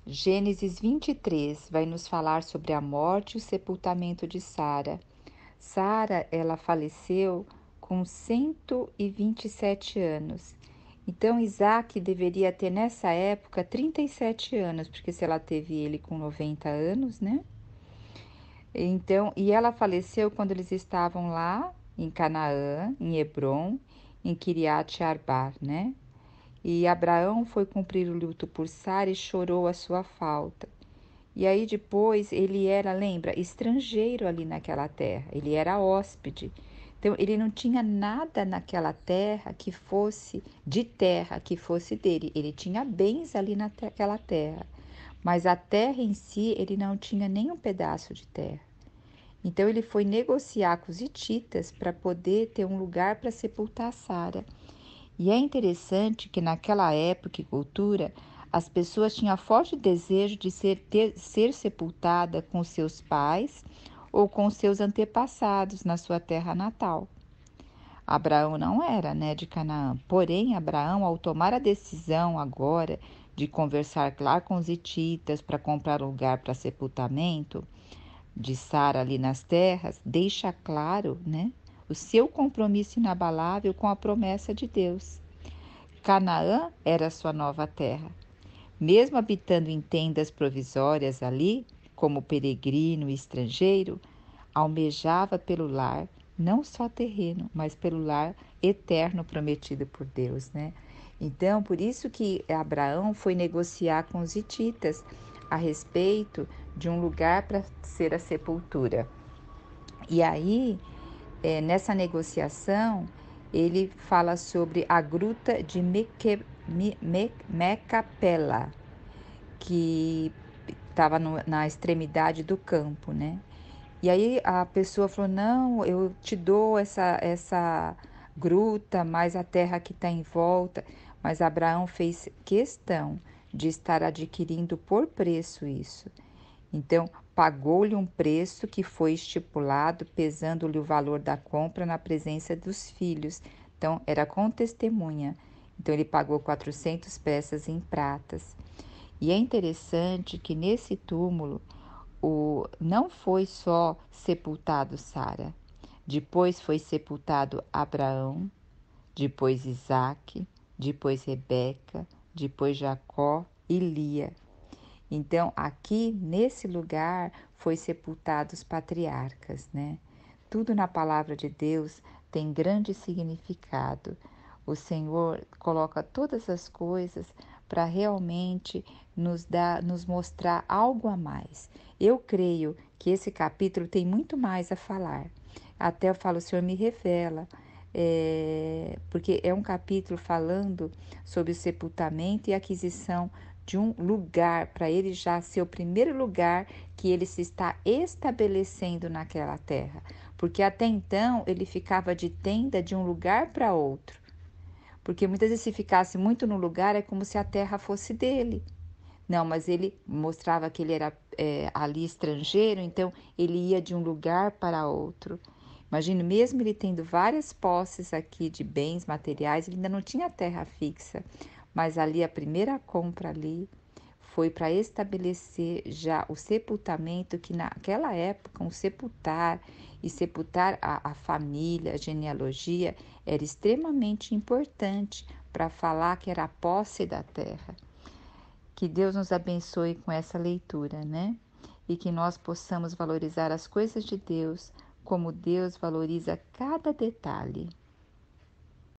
Gênesis 23 vai nos falar sobre a morte e o sepultamento de Sara. Sara, ela faleceu com 127 anos. Então, Isaac deveria ter nessa época 37 anos, porque se ela teve ele com 90 anos, né? Então, e ela faleceu quando eles estavam lá em Canaã, em Hebrom, em Kiriat Arbar, né? E Abraão foi cumprir o luto por Sara e chorou a sua falta. E aí depois ele era, lembra, estrangeiro ali naquela terra, ele era hóspede. Então ele não tinha nada naquela terra que fosse de terra, que fosse dele. Ele tinha bens ali naquela terra, mas a terra em si ele não tinha nem um pedaço de terra. Então ele foi negociar com os hititas para poder ter um lugar para sepultar Sara. E é interessante que naquela época e cultura, as pessoas tinham forte desejo de ser sepultada com seus pais ou com seus antepassados na sua terra natal. Abraão não era, né, de Canaã. Porém, Abraão, ao tomar a decisão agora de conversar lá com os hititas para comprar um lugar para sepultamento de Sara ali nas terras, deixa claro, né, o seu compromisso inabalável com a promessa de Deus. Canaã era sua nova terra. Mesmo habitando em tendas provisórias ali, como peregrino e estrangeiro, almejava pelo lar, não só terreno, mas pelo lar eterno prometido por Deus, né? Então, por isso que Abraão foi negociar com os hititas a respeito de um lugar para ser a sepultura. E aí, nessa negociação, ele fala sobre a gruta de Mecapela, que estava na extremidade do campo, né? E aí a pessoa falou: não, eu te dou essa gruta, mais a terra que está em volta. Mas Abraão fez questão de estar adquirindo por preço isso. Então, pagou-lhe um preço que foi estipulado, pesando-lhe o valor da compra na presença dos filhos. Então, era com testemunha. Então, ele pagou 400 peças em pratas. E é interessante que nesse túmulo não foi só sepultado Sara. Depois foi sepultado Abraão, depois Isaque, depois Rebeca, depois Jacó e Lia. Então, aqui nesse lugar foi sepultados os patriarcas, né? Tudo na palavra de Deus tem grande significado. O Senhor coloca todas as coisas para realmente nos mostrar algo a mais. Eu creio que esse capítulo tem muito mais a falar. Até eu falo, o Senhor me revela, porque é um capítulo falando sobre o sepultamento e aquisição de um lugar, para ele já ser o primeiro lugar que ele se está estabelecendo naquela terra. Porque até então ele ficava de tenda de um lugar para outro. Porque muitas vezes se ficasse muito no lugar é como se a terra fosse dele. Não, mas ele mostrava que ele era ali estrangeiro, então ele ia de um lugar para outro. Imagine, mesmo ele tendo várias posses aqui de bens materiais, ele ainda não tinha terra fixa. Mas ali a primeira compra ali foi para estabelecer já o sepultamento, que naquela época sepultar a família, a genealogia, era extremamente importante para falar que era a posse da terra. Que Deus nos abençoe com essa leitura, né? E que nós possamos valorizar as coisas de Deus como Deus valoriza cada detalhe.